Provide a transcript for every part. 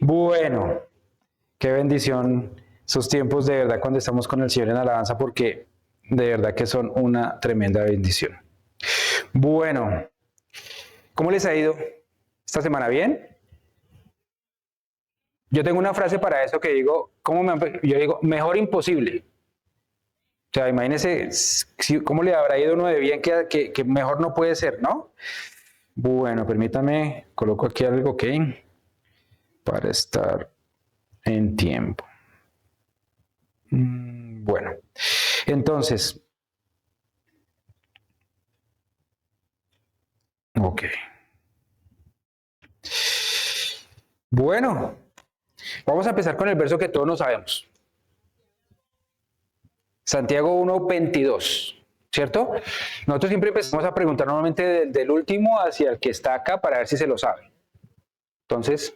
Bueno, qué bendición sus tiempos de verdad cuando estamos con el Señor en alabanza, porque de verdad que son una tremenda bendición. Bueno, ¿cómo les ha ido esta semana? ¿Bien? Yo tengo una frase para eso que digo, yo digo, mejor imposible. O sea, imagínense cómo le habrá ido uno de bien que mejor no puede ser, ¿no? Bueno, permítame, coloco aquí algo, ok, para estar en tiempo. Bueno, entonces, ok. Bueno, vamos a empezar con el verso que todos nos sabemos. Santiago 1:22, ¿cierto? Nosotros siempre empezamos a preguntar normalmente del último hacia el que está acá para ver si se lo sabe. Entonces,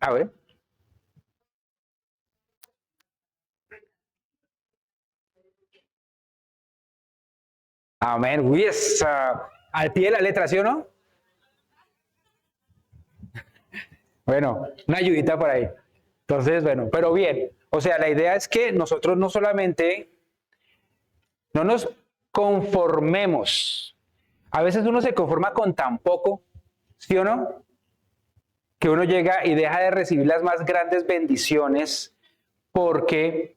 a ver. Amén. Uy, es al pie de la letra, ¿sí o no? Bueno, una ayudita por ahí. Entonces, bueno, pero bien. O sea, la idea es que nosotros no solamente no nos conformemos. A veces uno se conforma con tan poco, ¿sí o no? Que uno llega y deja de recibir las más grandes bendiciones porque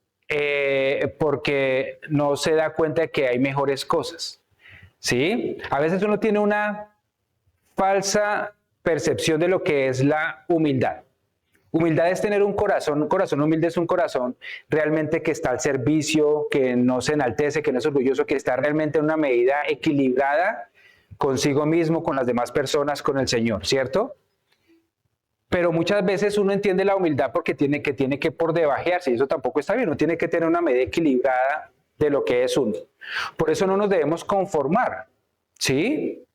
no se da cuenta de que hay mejores cosas. ¿Sí? A veces uno tiene una falsa percepción de lo que es la humildad. Humildad es tener un corazón humilde es un corazón realmente que está al servicio, que no se enaltece, que no es orgulloso, que está realmente en una medida equilibrada consigo mismo, con las demás personas, con el Señor, ¿cierto? Pero muchas veces uno entiende la humildad porque tiene que por debajearse, y eso tampoco está bien, uno tiene que tener una medida equilibrada de lo que es uno. Por eso no nos debemos conformar, ¿sí?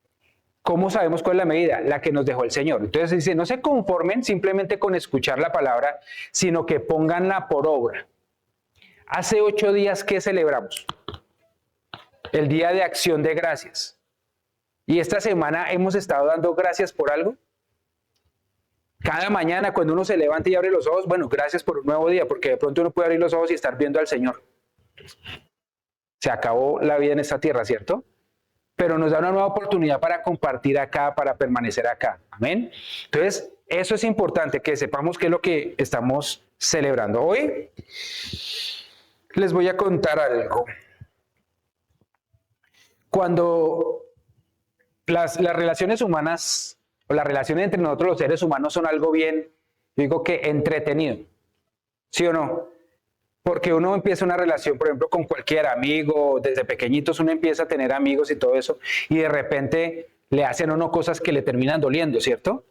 ¿Cómo sabemos cuál es la medida? La que nos dejó el Señor. Entonces dice, no se conformen simplemente con escuchar la palabra, sino que pónganla por obra. Hace 8 días que celebramos el Día de Acción de Gracias. Y esta semana hemos estado dando gracias por algo. Cada mañana cuando uno se levanta y abre los ojos, bueno, gracias por un nuevo día, porque de pronto uno puede abrir los ojos y estar viendo al Señor. Se acabó la vida en esta tierra, ¿cierto? Pero nos da una nueva oportunidad para compartir acá, para permanecer acá. Amén. Entonces, eso es importante, que sepamos qué es lo que estamos celebrando. Hoy les voy a contar algo. Cuando las relaciones humanas o las relaciones entre nosotros los seres humanos son algo bien, digo que entretenido, ¿sí o no? Porque uno empieza una relación, por ejemplo, con cualquier amigo, desde pequeñitos uno empieza a tener amigos y todo eso, y de repente le hacen a uno cosas que le terminan doliendo, ¿cierto?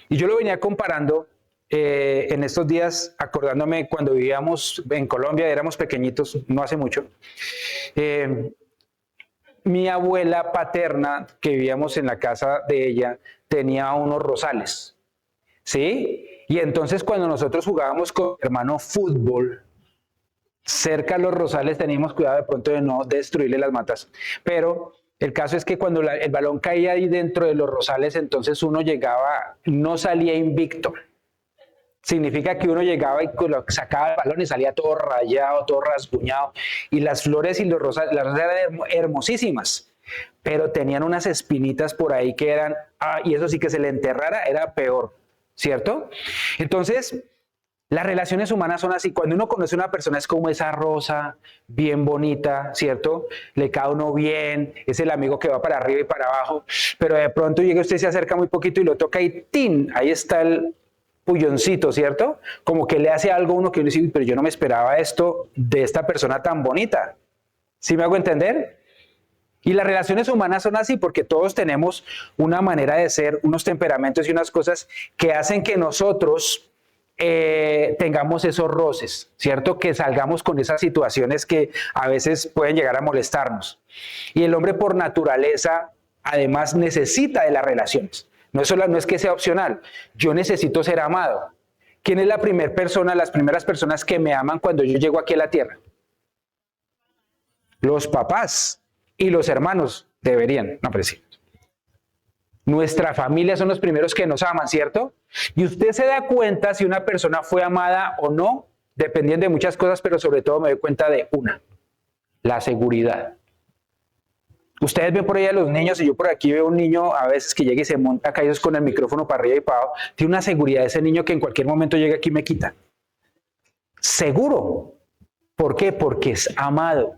Y yo lo venía comparando en estos días, acordándome cuando vivíamos en Colombia, éramos pequeñitos, no hace mucho. Mi abuela paterna, que vivíamos en la casa de ella, tenía unos rosales, ¿sí? Y entonces cuando nosotros jugábamos con mi hermano fútbol, cerca a los rosales teníamos cuidado de pronto de no destruirle las matas, pero el caso es que cuando el balón caía ahí dentro de los rosales, entonces uno llegaba, no salía invicto. Significa que uno llegaba y sacaba el balón y salía todo rayado, todo rasguñado, y las flores y las rosas eran hermosísimas, pero tenían unas espinitas por ahí que eran, y eso sí que se le enterrara era peor, ¿cierto? Entonces, las relaciones humanas son así. Cuando uno conoce a una persona es como esa rosa, bien bonita, ¿cierto? Le cae a uno bien, es el amigo que va para arriba y para abajo, pero de pronto llega usted, se acerca muy poquito y lo toca y ¡tin! Ahí está el pulloncito, ¿cierto? Como que le hace algo a uno que uno dice, pero yo no me esperaba esto de esta persona tan bonita. ¿Sí me hago entender? Y las relaciones humanas son así porque todos tenemos una manera de ser, unos temperamentos y unas cosas que hacen que nosotros tengamos esos roces, ¿cierto? Que salgamos con esas situaciones que a veces pueden llegar a molestarnos. Y el hombre por naturaleza, además, necesita de las relaciones. No es que sea opcional, yo necesito ser amado. ¿Quién es la primera persona, las primeras personas que me aman cuando yo llego aquí a la tierra? Los papás y los hermanos deberían, no, pero sí. Nuestra familia son los primeros que nos aman, ¿cierto? Y usted se da cuenta si una persona fue amada o no, dependiendo de muchas cosas, pero sobre todo me doy cuenta de una, la seguridad. Ustedes ven por ahí a los niños, y yo por aquí veo un niño a veces que llega y se monta acá con el micrófono para arriba y para abajo, tiene una seguridad ese niño que en cualquier momento llega aquí y me quita. Seguro. ¿Por qué? Porque es amado.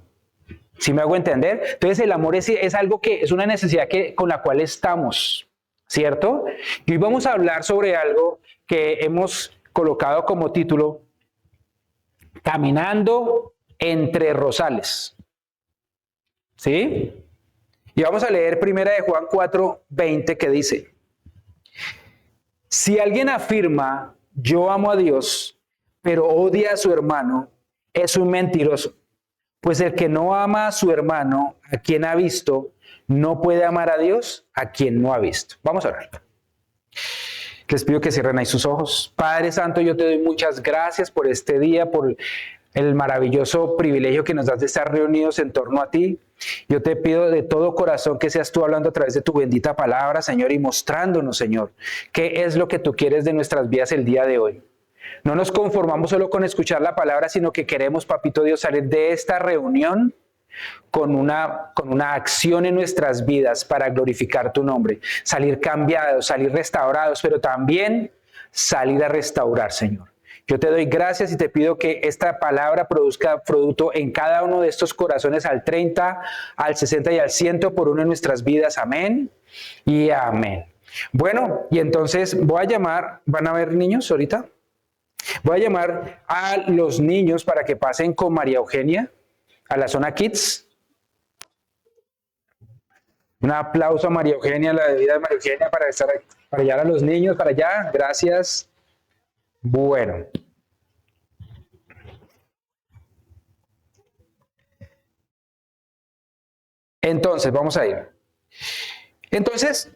¿Sí me hago entender? Entonces el amor es algo que es una necesidad con la cual estamos, ¿cierto? Y hoy vamos a hablar sobre algo que hemos colocado como título, Caminando entre Rosales. ¿Sí? Y vamos a leer primera de Juan 4:20 que dice, si alguien afirma, yo amo a Dios, pero odia a su hermano, es un mentiroso. Pues el que no ama a su hermano, a quien ha visto, no puede amar a Dios, a quien no ha visto. Vamos a orar. Les pido que cierren ahí sus ojos. Padre Santo, yo te doy muchas gracias por este día, por el maravilloso privilegio que nos das de estar reunidos en torno a ti. Yo te pido de todo corazón que seas tú hablando a través de tu bendita palabra, Señor, y mostrándonos, Señor, qué es lo que tú quieres de nuestras vidas el día de hoy. No nos conformamos solo con escuchar la palabra, sino que queremos, Papito Dios, salir de esta reunión con una acción en nuestras vidas para glorificar tu nombre. Salir cambiados, salir restaurados, pero también salir a restaurar, Señor. Yo te doy gracias y te pido que esta palabra produzca fruto en cada uno de estos corazones al 30, al 60 y al 100 por uno de nuestras vidas. Amén y amén. Bueno, y entonces voy a llamar, ¿van a ver niños ahorita? Voy a llamar a los niños para que pasen con María Eugenia a la zona Kids. Un aplauso a María Eugenia, la debida de María Eugenia, para llevar a los niños para allá. Gracias. Bueno. Entonces, vamos a ir. Entonces,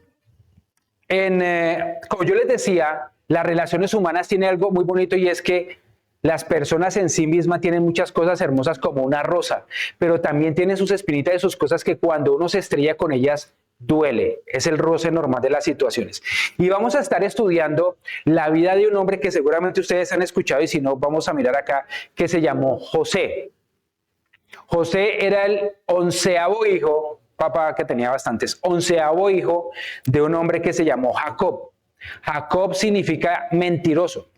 como yo les decía, las relaciones humanas tienen algo muy bonito y es que las personas en sí mismas tienen muchas cosas hermosas como una rosa, pero también tienen sus espinitas y sus cosas que cuando uno se estrella con ellas duele. Es el roce normal de las situaciones. Y vamos a estar estudiando la vida de un hombre que seguramente ustedes han escuchado y si no, vamos a mirar acá, que se llamó José. José era el 11º hijo, papá que tenía bastantes, 11º hijo de un hombre que se llamó Jacob. Jacob significa mentiroso,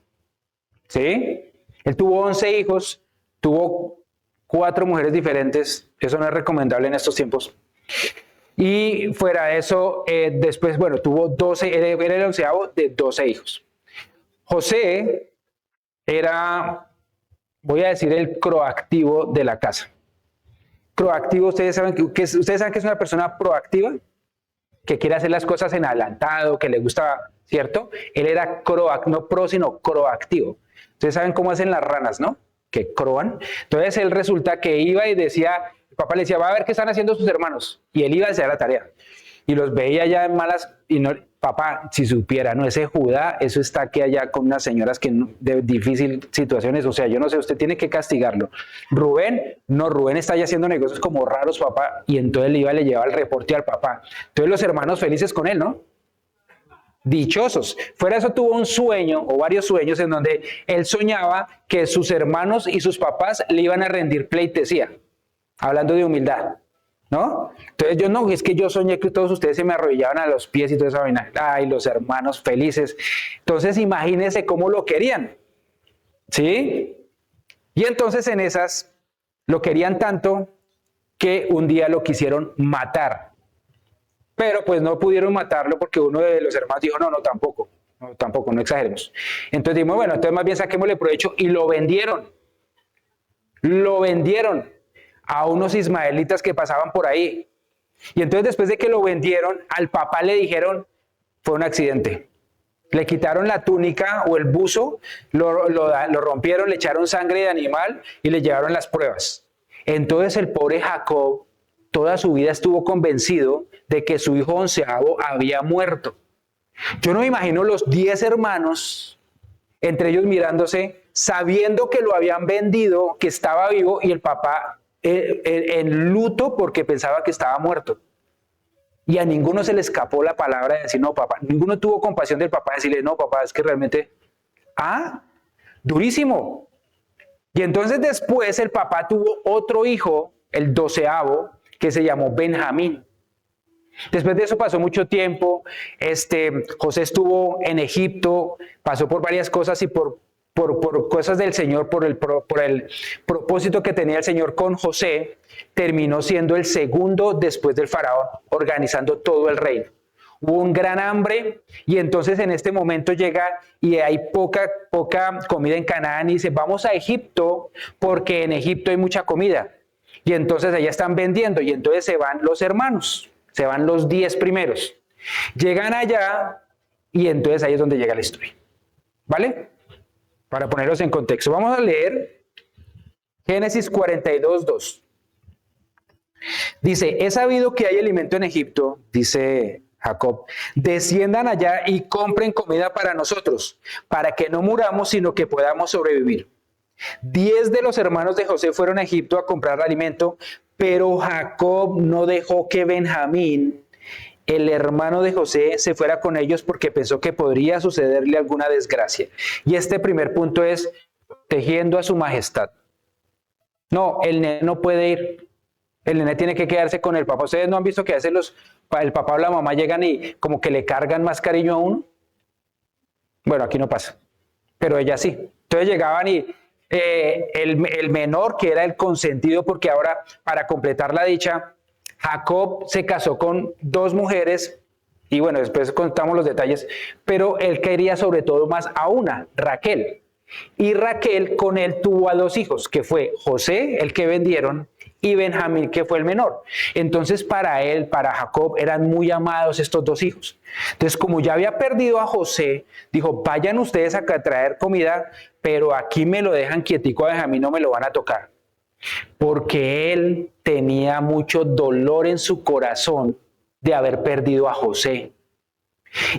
¿sí? Él tuvo 11 hijos, tuvo 4 mujeres diferentes, eso no es recomendable en estos tiempos. Y fuera de eso, después, bueno, tuvo 12, era el 11º de 12 hijos. José era, voy a decir, el proactivo de la casa. Proactivo, ustedes saben que es una persona proactiva, que quiere hacer las cosas en adelantado, que le gusta, ¿cierto? Él era no pro, sino proactivo. Ustedes saben cómo hacen las ranas, ¿no? Que croan. Entonces él resulta que iba y decía, el papá le decía, va a ver qué están haciendo sus hermanos. Y él iba a hacer la tarea. Y los veía ya en malas, y no, papá, si supiera, no, ese Judá, eso está aquí allá con unas señoras que de difícil situaciones, o sea, yo no sé, usted tiene que castigarlo. Rubén, no, Rubén está ya haciendo negocios como raros, papá, y entonces le llevaba el reporte al papá. Entonces los hermanos felices con él, ¿no? Dichosos. Fuera de eso tuvo un sueño o varios sueños en donde él soñaba que sus hermanos y sus papás le iban a rendir pleitesía, hablando de humildad, ¿no? Entonces es que yo soñé que todos ustedes se me arrodillaban a los pies y toda esa vaina. Ay, los hermanos felices. Entonces imagínense cómo lo querían, ¿sí? Y entonces en esas lo querían tanto que un día lo quisieron matar. Pero pues no pudieron matarlo porque uno de los hermanos dijo, no, tampoco, no exageremos. Entonces dijimos, bueno, entonces más bien saquémosle provecho y lo vendieron. Lo vendieron a unos ismaelitas que pasaban por ahí. Y entonces después de que lo vendieron, al papá le dijeron, fue un accidente. Le quitaron la túnica o el buzo, lo rompieron, le echaron sangre de animal y le llevaron las pruebas. Entonces el pobre Jacob toda su vida estuvo convencido de que su hijo 11º había muerto. Yo no me imagino los 10 hermanos, entre ellos mirándose, sabiendo que lo habían vendido, que estaba vivo, y el papá en luto porque pensaba que estaba muerto. Y a ninguno se le escapó la palabra de decir, no, papá. Ninguno tuvo compasión del papá de decirle, no, papá, es que realmente, durísimo. Y entonces después el papá tuvo otro hijo, el 12º, que se llamó Benjamín. Después de eso pasó mucho tiempo, José estuvo en Egipto, pasó por varias cosas y por cosas del Señor, por el propósito que tenía el Señor con José, terminó siendo el segundo después del faraón, organizando todo el reino. Hubo un gran hambre y entonces en este momento llega y hay poca comida en Canaán y dice, vamos a Egipto porque en Egipto hay mucha comida. Y entonces allá están vendiendo y entonces se van los hermanos, se van los 10 primeros. Llegan allá y entonces ahí es donde llega la historia. ¿Vale? Para ponerlos en contexto. Vamos a leer Génesis 42:2. Dice, he sabido que hay alimento en Egipto, dice Jacob, desciendan allá y compren comida para nosotros, para que no muramos, sino que podamos sobrevivir. 10 de los hermanos de José fueron a Egipto a comprar alimento, pero Jacob no dejó que Benjamín, el hermano de José, se fuera con ellos porque pensó que podría sucederle alguna desgracia. Y este primer punto es protegiendo a su majestad. No, el nene no puede ir. El nene tiene que quedarse con el papá. ¿Ustedes no han visto que a veces el papá o la mamá llegan y como que le cargan más cariño a uno? Bueno, aquí no pasa, pero ella sí. Entonces llegaban y el menor, que era el consentido, porque ahora para completar la dicha, Jacob se casó con 2 mujeres, y bueno, después contamos los detalles, pero él quería sobre todo más a una, Raquel. Y Raquel con él tuvo a 2 hijos, que fue José, el que vendieron, y Benjamín, que fue el menor. Entonces para él, para Jacob, eran muy amados estos 2 hijos. Entonces, como ya había perdido a José, dijo, vayan ustedes acá a traer comida, pero aquí me lo dejan quietico a Benjamín, no me lo van a tocar. Porque él tenía mucho dolor en su corazón de haber perdido a José.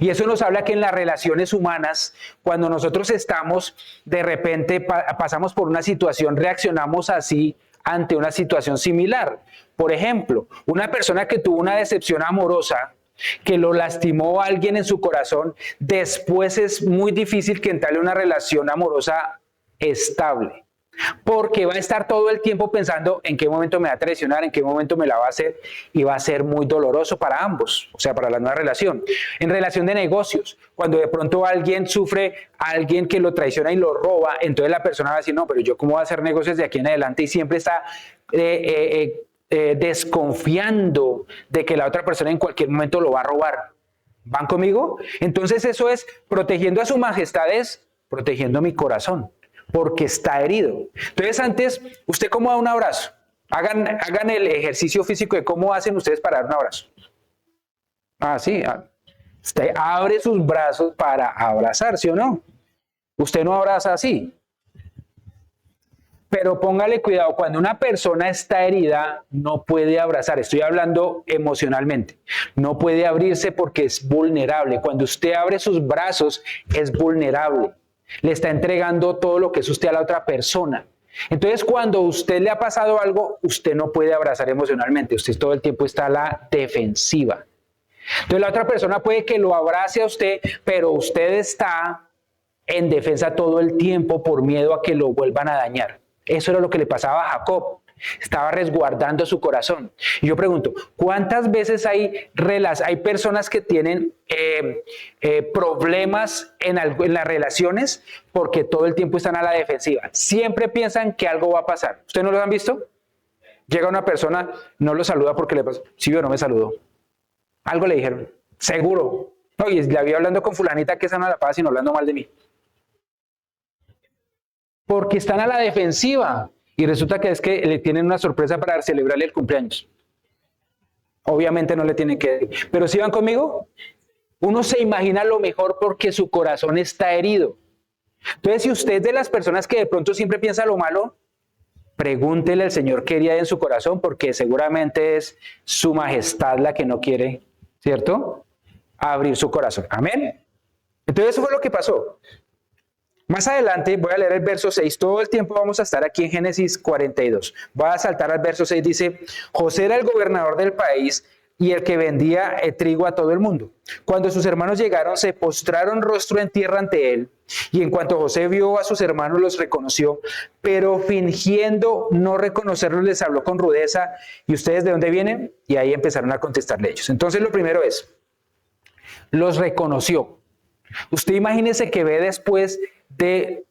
Y eso nos habla que en las relaciones humanas, cuando nosotros estamos, de repente pasamos por una situación, reaccionamos así ante una situación similar. Por ejemplo, una persona que tuvo una decepción amorosa, que lo lastimó a alguien en su corazón, después es muy difícil que entrarle una relación amorosa estable. Porque va a estar todo el tiempo pensando en qué momento me va a traicionar, en qué momento me la va a hacer, y va a ser muy doloroso para ambos, o sea, para la nueva relación. En relación de negocios, cuando de pronto alguien sufre, alguien que lo traiciona y lo roba, entonces la persona va a decir, no, pero yo cómo voy a hacer negocios de aquí en adelante, y siempre está desconfiando de que la otra persona en cualquier momento lo va a robar. ¿Van conmigo? Entonces eso es protegiendo a su majestad, es protegiendo mi corazón, porque está herido. Entonces antes, ¿usted cómo da un abrazo? Hagan el ejercicio físico de cómo hacen ustedes para dar un abrazo. Sí. Usted abre sus brazos para abrazar, ¿sí o no? Usted no abraza así. Pero póngale cuidado, cuando una persona está herida, no puede abrazar. Estoy hablando emocionalmente. No puede abrirse porque es vulnerable. Cuando usted abre sus brazos, es vulnerable. Le está entregando todo lo que es usted a la otra persona. Entonces, cuando a usted le ha pasado algo, usted no puede abrazar emocionalmente. Usted todo el tiempo está a la defensiva. Entonces, la otra persona puede que lo abrace a usted, pero usted está en defensa todo el tiempo por miedo a que lo vuelvan a dañar. Eso era lo que le pasaba a Jacob. Estaba resguardando su corazón. Y yo pregunto, ¿cuántas veces hay personas que tienen problemas en las relaciones porque todo el tiempo están a la defensiva? Siempre piensan que algo va a pasar. ¿Ustedes no lo han visto? Llega una persona, no lo saluda porque le pasa, sí o no me saludó. Algo le dijeron, seguro. No, y le había hablando con fulanita que esa no la pasa sino hablando mal de mí. Porque están a la defensiva. Y resulta que es que le tienen una sorpresa para celebrarle el cumpleaños. Obviamente no le tienen que... Pero si van conmigo, uno se imagina lo mejor porque su corazón está herido. Entonces, si usted es de las personas que de pronto siempre piensa lo malo, pregúntele al Señor qué haría en su corazón, porque seguramente es su majestad la que no quiere, ¿cierto?, abrir su corazón. Amén. Entonces, eso fue lo que pasó. Más adelante voy a leer el verso 6, todo el tiempo vamos a estar aquí en Génesis 42. Voy a saltar al verso 6, dice, José era el gobernador del país, y el que vendía trigo a todo el mundo. Cuando sus hermanos llegaron, se postraron rostro en tierra ante él, y en cuanto José vio a sus hermanos, los reconoció, pero fingiendo no reconocerlos, les habló con rudeza. ¿Y ustedes de dónde vienen? Y ahí empezaron a contestarle ellos. Entonces lo primero es, los reconoció. Usted imagínese que ve después de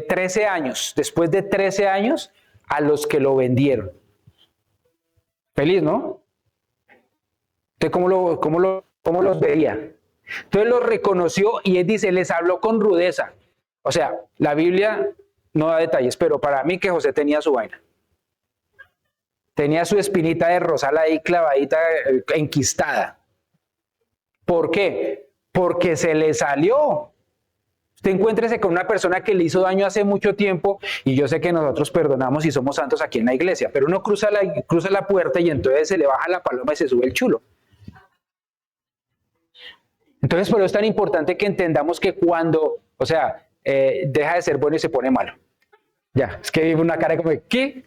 13 años, después de 13 años, a los que lo vendieron. Feliz, ¿no? ¿Usted cómo los veía? Entonces los reconoció y él dice, les habló con rudeza. O sea, la Biblia no da detalles, pero para mí que José tenía su vaina. Tenía su espinita de rosal ahí clavadita, enquistada. ¿Por qué? Porque se le salió. Usted encuéntrese con una persona que le hizo daño hace mucho tiempo, y yo sé que nosotros perdonamos y somos santos aquí en la iglesia, pero uno cruza la puerta y entonces se le baja la paloma y se sube el chulo. Entonces, por eso es tan importante que entendamos que cuando, deja de ser bueno y se pone malo. Ya, es que vive una cara como de, ¿qué?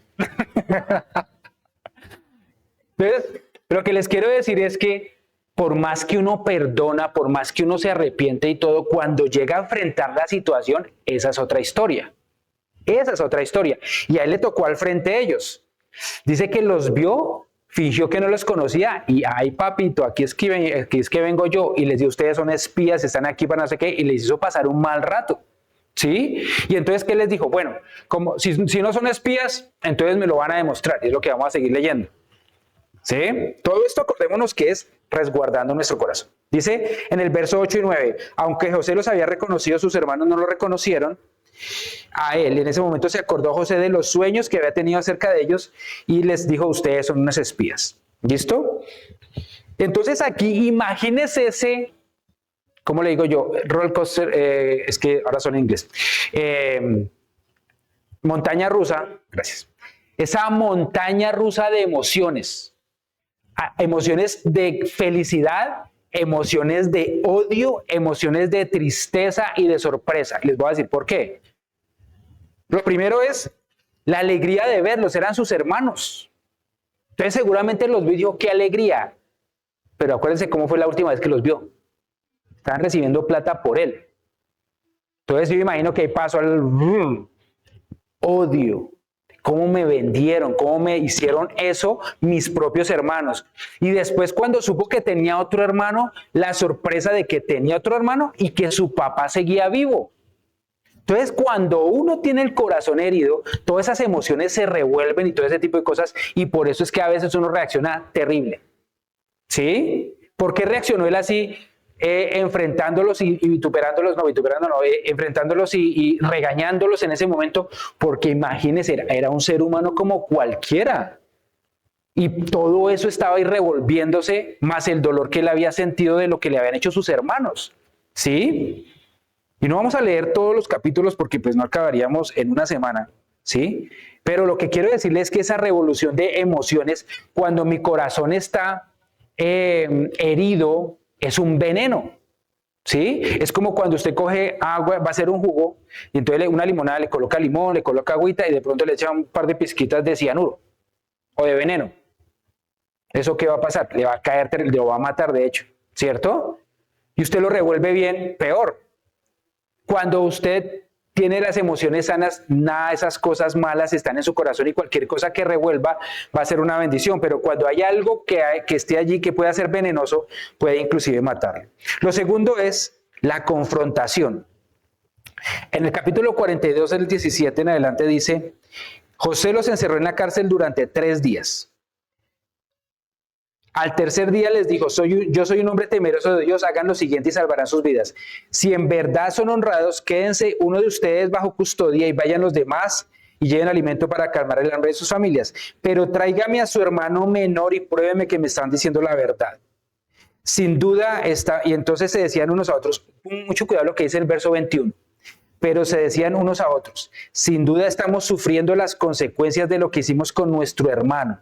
Entonces, lo que les quiero decir es que por más que uno perdona, por más que uno se arrepiente y todo, cuando llega a enfrentar la situación, esa es otra historia. Esa es otra historia. Y a él le tocó al frente de ellos. Dice que los vio, fingió que no los conocía y, ay papito, aquí es que vengo yo, y les dijo, ustedes son espías, están aquí para no sé qué, y les hizo pasar un mal rato. ¿Sí? Y entonces, ¿qué les dijo? Bueno, como si no son espías, entonces me lo van a demostrar, y es lo que vamos a seguir leyendo. ¿Sí? Todo esto, acordémonos que es resguardando nuestro corazón. Dice en el verso 8 y 9, aunque José los había reconocido, sus hermanos no lo reconocieron a él. En ese momento se acordó José de los sueños que había tenido acerca de ellos y les dijo, ustedes son unos espías. ¿Listo? Entonces aquí imagínense ese, ¿cómo le digo yo? Roller coaster, es que ahora son en inglés. Montaña rusa, gracias. Esa montaña rusa de emociones. Emociones de felicidad, emociones de odio, emociones de tristeza y de sorpresa. Les voy a decir por qué. Lo primero es la alegría de verlos, eran sus hermanos. Entonces seguramente los vio y dijo, qué alegría. Pero acuérdense cómo fue la última vez que los vio. Estaban recibiendo plata por él. Entonces yo imagino que ahí pasó al odio. ¿Cómo me vendieron? ¿Cómo me hicieron eso mis propios hermanos? Y después cuando supo que tenía otro hermano, la sorpresa de que tenía otro hermano y que su papá seguía vivo. Entonces cuando uno tiene el corazón herido, todas esas emociones se revuelven y todo ese tipo de cosas, y por eso es que a veces uno reacciona terrible. ¿Sí? ¿Por qué reaccionó él así? Enfrentándolos y enfrentándolos y regañándolos en ese momento, porque imagínense, era un ser humano como cualquiera. Y todo eso estaba ahí revolviéndose, más el dolor que él había sentido de lo que le habían hecho sus hermanos. ¿Sí? Y no vamos a leer todos los capítulos porque pues no acabaríamos en una semana. ¿Sí? Pero lo que quiero decirles es que esa revolución de emociones, cuando mi corazón está herido, es un veneno, ¿sí? Es como cuando usted coge agua, va a hacer un jugo, y entonces una limonada le coloca limón, le coloca agüita, y de pronto le echa un par de pizquitas de cianuro, o de veneno. ¿Eso qué va a pasar? Le va a caer, lo va a matar, de hecho, ¿cierto? Y usted lo revuelve bien, peor. Cuando usted tiene las emociones sanas, nada de esas cosas malas están en su corazón y cualquier cosa que revuelva va a ser una bendición, pero cuando hay algo que esté allí que pueda ser venenoso, puede inclusive matarlo. Lo segundo es la confrontación. En el capítulo 42, del 17 en adelante dice, José los encerró en la cárcel durante 3 días. Al tercer día les dijo, yo soy un hombre temeroso de Dios, hagan lo siguiente y salvarán sus vidas. Si en verdad son honrados, quédense uno de ustedes bajo custodia y vayan los demás y lleven alimento para calmar el hambre de sus familias. Pero tráigame a su hermano menor y pruébeme que me están diciendo la verdad. Sin duda está, y entonces se decían unos a otros, mucho cuidado lo que dice el verso 21. Pero se decían unos a otros, sin duda estamos sufriendo las consecuencias de lo que hicimos con nuestro hermano.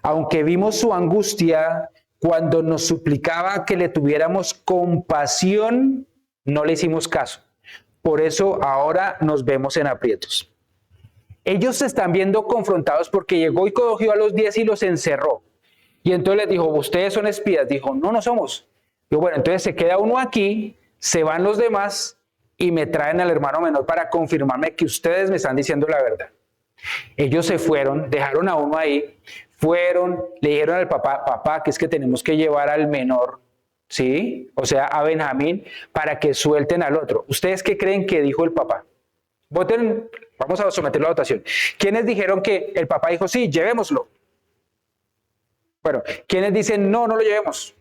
Aunque vimos su angustia cuando nos suplicaba que le tuviéramos compasión, no le hicimos caso. Por eso ahora nos vemos en aprietos. Ellos se están viendo confrontados porque llegó y cogió a los 10 y los encerró. Y entonces les dijo, ustedes son espías. Dijo, no, no somos. Digo, bueno, entonces se queda uno aquí, se van los demás y me traen al hermano menor para confirmarme que ustedes me están diciendo la verdad. Ellos se fueron, dejaron a uno ahí, fueron, le dijeron al papá, papá, que es que tenemos que llevar al menor, ¿sí? O sea, a Benjamín, para que suelten al otro. ¿Ustedes qué creen que dijo el papá? Voten, vamos a someterlo a votación. ¿Quiénes dijeron que el papá dijo, sí, llevémoslo? Bueno, ¿quiénes dicen, no, no lo llevemos?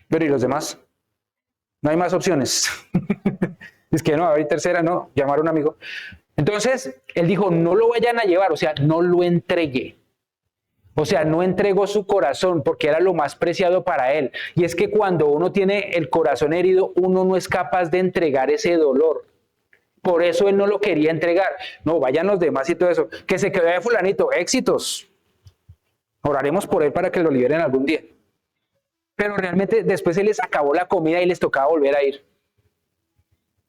Pero ¿y los demás? No hay más opciones. Es que no, a ver, tercera, no, llamar a un amigo. Entonces, él dijo, no lo vayan a llevar, o sea, no lo entregué. O sea, no entregó su corazón porque era lo más preciado para él. Y es que cuando uno tiene el corazón herido, uno no es capaz de entregar ese dolor. Por eso él no lo quería entregar. No, vayan los demás y todo eso. Que se quedó de fulanito, éxitos. Oraremos por él para que lo liberen algún día. Pero realmente después él les acabó la comida y les tocaba volver a ir.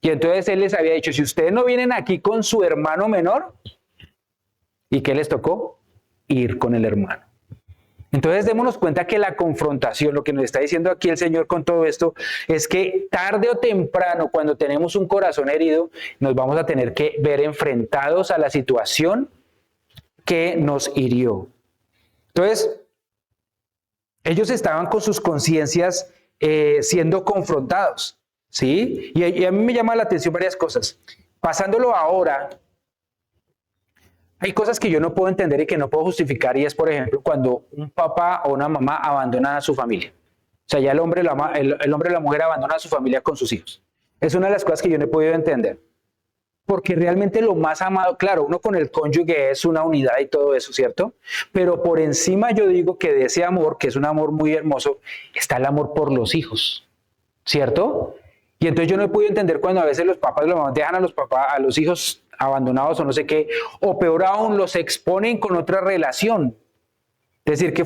Y entonces él les había dicho, si ustedes no vienen aquí con su hermano menor, ¿y qué les tocó? Ir con el hermano. Entonces démonos cuenta que la confrontación, lo que nos está diciendo aquí el Señor con todo esto, es que tarde o temprano, cuando tenemos un corazón herido, nos vamos a tener que ver enfrentados a la situación que nos hirió. Entonces, ellos estaban con sus conciencias siendo confrontados. ¿Sí? Y a mí me llama la atención varias cosas. Pasándolo ahora, hay cosas que yo no puedo entender y que no puedo justificar, y es, por ejemplo, cuando un papá o una mamá abandona a su familia. O sea, ya el hombre o la mujer abandona a su familia con sus hijos. Es una de las cosas que yo no he podido entender. Porque realmente lo más amado, claro, uno con el cónyuge es una unidad y todo eso, ¿cierto? Pero por encima yo digo que de ese amor, que es un amor muy hermoso, está el amor por los hijos, ¿cierto? Y entonces yo no he podido entender cuando a veces los papás dejan a los hijos abandonados o no sé qué, o peor aún, los exponen con otra relación. Es decir, que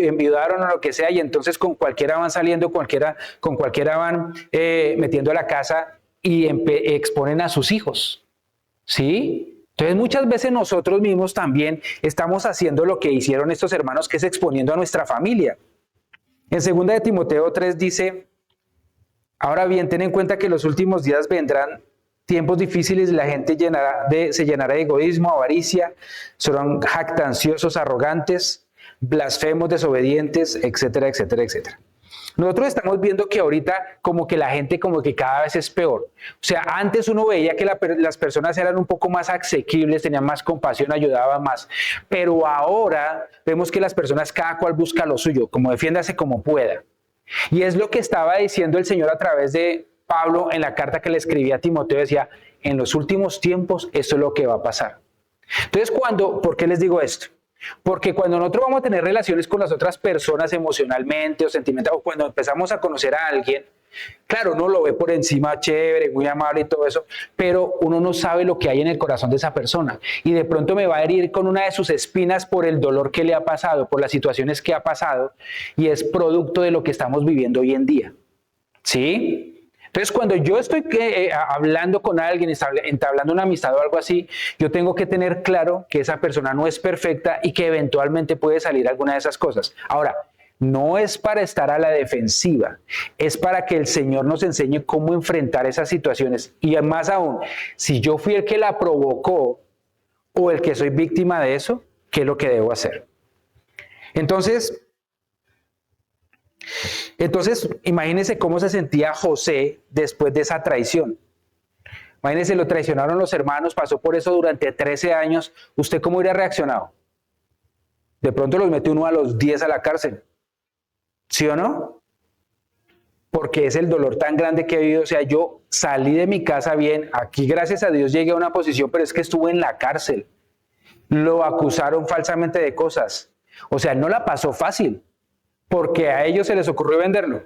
enviudaron o lo que sea, y entonces con cualquiera van saliendo, con cualquiera van metiendo a la casa y exponen a sus hijos. ¿Sí? Entonces muchas veces nosotros mismos también estamos haciendo lo que hicieron estos hermanos, que es exponiendo a nuestra familia. En 2 de Timoteo 3 dice... Ahora bien, ten en cuenta que en los últimos días vendrán tiempos difíciles, la gente se llenará de egoísmo, avaricia, serán jactanciosos, arrogantes, blasfemos, desobedientes, etcétera, etcétera, etcétera. Nosotros estamos viendo que ahorita como que la gente como que cada vez es peor. O sea, antes uno veía que las personas eran un poco más asequibles, tenían más compasión, ayudaban más. Pero ahora vemos que las personas cada cual busca lo suyo, como defiéndase como pueda. Y es lo que estaba diciendo el Señor a través de Pablo en la carta que le escribía a Timoteo. Decía, en los últimos tiempos esto es lo que va a pasar. Entonces, ¿por qué les digo esto? Porque cuando nosotros vamos a tener relaciones con las otras personas emocionalmente o sentimentalmente, o cuando empezamos a conocer a alguien, claro, uno lo ve por encima, chévere, muy amable y todo eso, pero uno no sabe lo que hay en el corazón de esa persona. Y de pronto me va a herir con una de sus espinas por el dolor que le ha pasado, por las situaciones que ha pasado, y es producto de lo que estamos viviendo hoy en día. ¿Sí? Entonces, cuando yo estoy hablando con alguien, entablando una amistad o algo así, yo tengo que tener claro que esa persona no es perfecta y que eventualmente puede salir alguna de esas cosas. Ahora, no es para estar a la defensiva, es para que el Señor nos enseñe cómo enfrentar esas situaciones. Y más aún, si yo fui el que la provocó o el que soy víctima de eso, ¿qué es lo que debo hacer? Entonces, imagínense cómo se sentía José después de esa traición. Imagínense, lo traicionaron los hermanos, pasó por eso durante 13 años. ¿Usted cómo hubiera reaccionado? De pronto los mete uno a los 10 a la cárcel. ¿Sí o no? Porque es el dolor tan grande que he vivido. O sea, yo salí de mi casa bien, aquí gracias a Dios llegué a una posición, pero es que estuve en la cárcel. Lo acusaron falsamente de cosas. O sea, no la pasó fácil, porque a ellos se les ocurrió venderlo.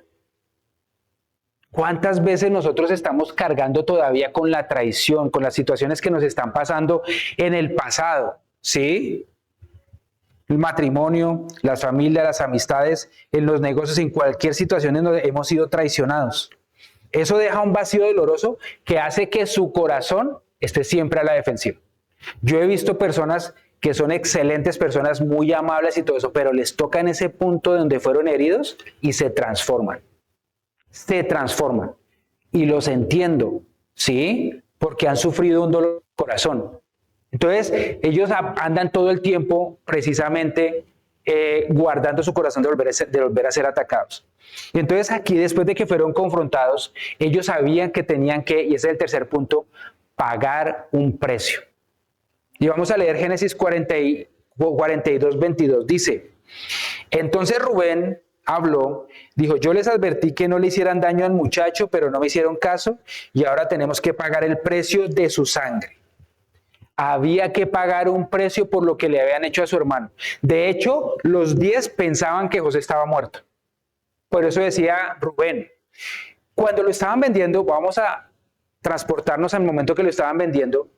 ¿Cuántas veces nosotros estamos cargando todavía con la traición, con las situaciones que nos están pasando en el pasado? ¿Sí? El matrimonio, las familias, las amistades, en los negocios, en cualquier situación en donde hemos sido traicionados. Eso deja un vacío doloroso que hace que su corazón esté siempre a la defensiva. Yo he visto personas que son excelentes personas, muy amables y todo eso, pero les toca en ese punto donde fueron heridos y se transforman. Se transforman. Y los entiendo, ¿sí? Porque han sufrido un dolor de corazón. Entonces, ellos andan todo el tiempo precisamente guardando su corazón de volver a ser atacados. Y entonces aquí, después de que fueron confrontados, ellos sabían que tenían que, y ese es el tercer punto, pagar un precio. Y vamos a leer Génesis 42, 22. Dice, entonces Rubén habló, dijo, yo les advertí que no le hicieran daño al muchacho, pero no me hicieron caso, y ahora tenemos que pagar el precio de su sangre. Había que pagar un precio por lo que le habían hecho a su hermano. De hecho, los 10 pensaban que José estaba muerto. Por eso decía Rubén, cuando lo estaban vendiendo, vamos a transportarnos al momento que lo estaban vendiendo,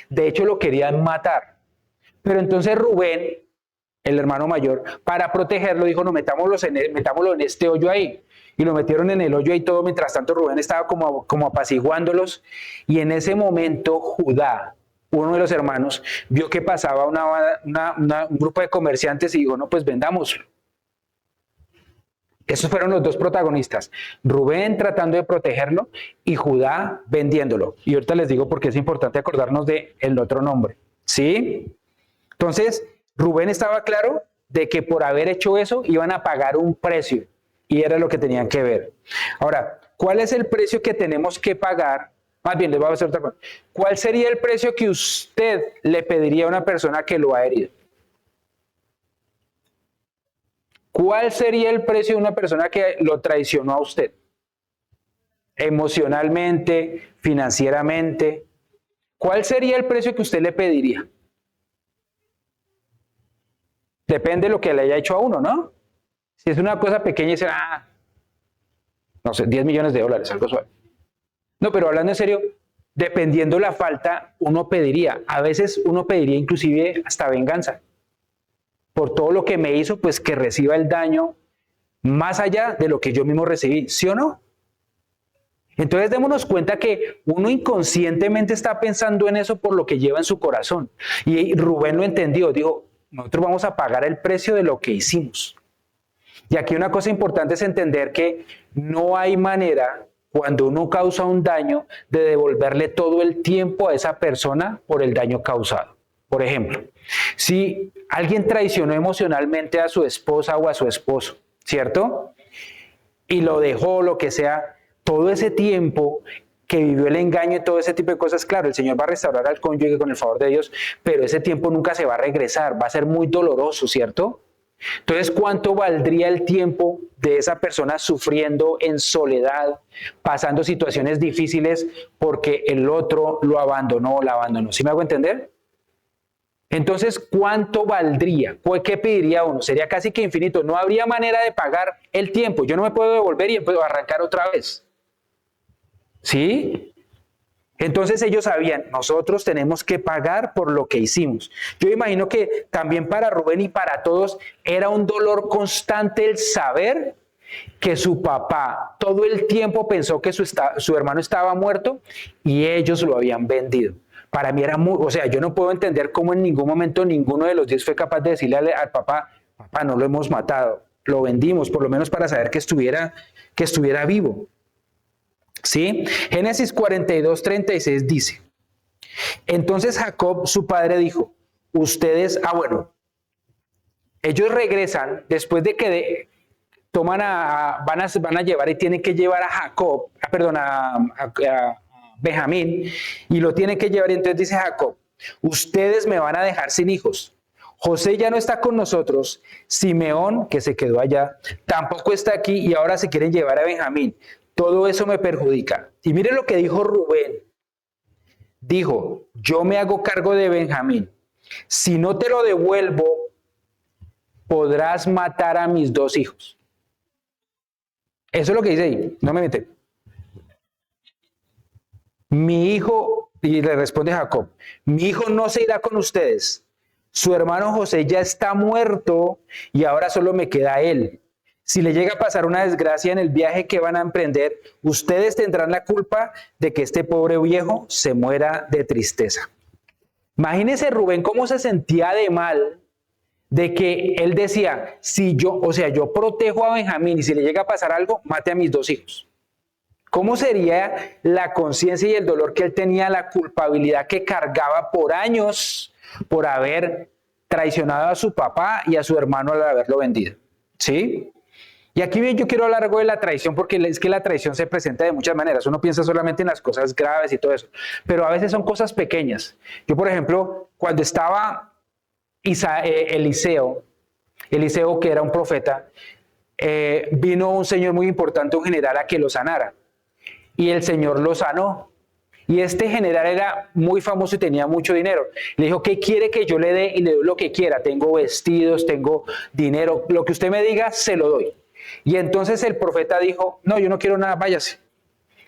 de hecho lo querían matar. Pero entonces Rubén, el hermano mayor, para protegerlo, dijo, no, metámoslo en este hoyo ahí. Y lo metieron en el hoyo ahí todo, mientras tanto Rubén estaba como apaciguándolos. Y en ese momento Judá, uno de los hermanos, vio que pasaba un grupo de comerciantes y dijo, no, pues vendámoslo. Esos fueron los dos protagonistas, Rubén tratando de protegerlo y Judá vendiéndolo. Y ahorita les digo por qué es importante acordarnos del otro nombre, ¿sí? Entonces, Rubén estaba claro de que por haber hecho eso iban a pagar un precio y era lo que tenían que ver. Ahora, ¿cuál es el precio que tenemos que pagar? Más bien, les voy a hacer otra cosa. ¿Cuál sería el precio que usted le pediría a una persona que lo ha herido? ¿Cuál sería el precio de una persona que lo traicionó a usted? Emocionalmente, financieramente. ¿Cuál sería el precio que usted le pediría? Depende de lo que le haya hecho a uno, ¿no? Si es una cosa pequeña, será, no sé, 10 millones de dólares, algo suave. No, pero hablando en serio, dependiendo la falta, uno pediría. A veces uno pediría inclusive hasta venganza. Por todo lo que me hizo, pues que reciba el daño más allá de lo que yo mismo recibí, ¿sí o no? Entonces démonos cuenta que uno inconscientemente está pensando en eso por lo que lleva en su corazón. Y Rubén lo entendió, dijo, nosotros vamos a pagar el precio de lo que hicimos. Y aquí una cosa importante es entender que no hay manera, cuando uno causa un daño, de devolverle todo el tiempo a esa persona por el daño causado. Por ejemplo, si alguien traicionó emocionalmente a su esposa o a su esposo, ¿cierto? Y lo dejó, lo que sea, todo ese tiempo que vivió el engaño y todo ese tipo de cosas, claro, el Señor va a restaurar al cónyuge con el favor de Dios, pero ese tiempo nunca se va a regresar, va a ser muy doloroso, ¿cierto? Entonces, ¿cuánto valdría el tiempo de esa persona sufriendo en soledad, pasando situaciones difíciles porque el otro lo abandonó o la abandonó? ¿Sí me hago entender? Entonces, ¿cuánto valdría? ¿Qué pediría uno? Sería casi que infinito. No habría manera de pagar el tiempo. Yo no me puedo devolver y puedo arrancar otra vez. ¿Sí? Entonces ellos sabían, nosotros tenemos que pagar por lo que hicimos. Yo imagino que también para Rubén y para todos era un dolor constante el saber que su papá todo el tiempo pensó que su hermano estaba muerto y ellos lo habían vendido. Para mí era muy, o sea, yo no puedo entender cómo en ningún momento ninguno de los 10 fue capaz de decirle al papá, papá, no lo hemos matado, lo vendimos, por lo menos para saber que estuviera vivo. ¿Sí? Génesis 42, 36 dice, entonces Jacob, su padre, dijo, ellos regresan después de que van a llevar y tienen que llevar a Benjamín, y lo tienen que llevar, y entonces dice Jacob, ustedes me van a dejar sin hijos. José ya no está con nosotros, Simeón, que se quedó allá, tampoco está aquí y ahora se quieren llevar a Benjamín. Todo eso me perjudica. Y miren lo que dijo Rubén. Dijo, yo me hago cargo de Benjamín. Si no te lo devuelvo, podrás matar a mis 2 hijos. Eso es lo que dice ahí, no me mete. Mi hijo, y le responde Jacob, mi hijo no se irá con ustedes. Su hermano José ya está muerto y ahora solo me queda él. Si le llega a pasar una desgracia en el viaje que van a emprender, ustedes tendrán la culpa de que este pobre viejo se muera de tristeza. Imagínese Rubén cómo se sentía de mal de que él decía, si yo, o sea, yo protejo a Benjamín y si le llega a pasar algo, mate a mis 2 hijos. ¿Cómo sería la conciencia y el dolor que él tenía, la culpabilidad que cargaba por años por haber traicionado a su papá y a su hermano al haberlo vendido? ¿Sí? Y aquí bien yo quiero hablar algo de la traición porque es que la traición se presenta de muchas maneras. Uno piensa solamente en las cosas graves y todo eso, pero a veces son cosas pequeñas. Yo, por ejemplo, cuando estaba Eliseo, que era un profeta, vino un señor muy importante, un general, a que lo sanara. Y el Señor lo sanó. Y este general era muy famoso y tenía mucho dinero. Le dijo, ¿qué quiere que yo le dé? Y le doy lo que quiera. Tengo vestidos, tengo dinero. Lo que usted me diga, se lo doy. Y entonces el profeta dijo, no, yo no quiero nada, váyase.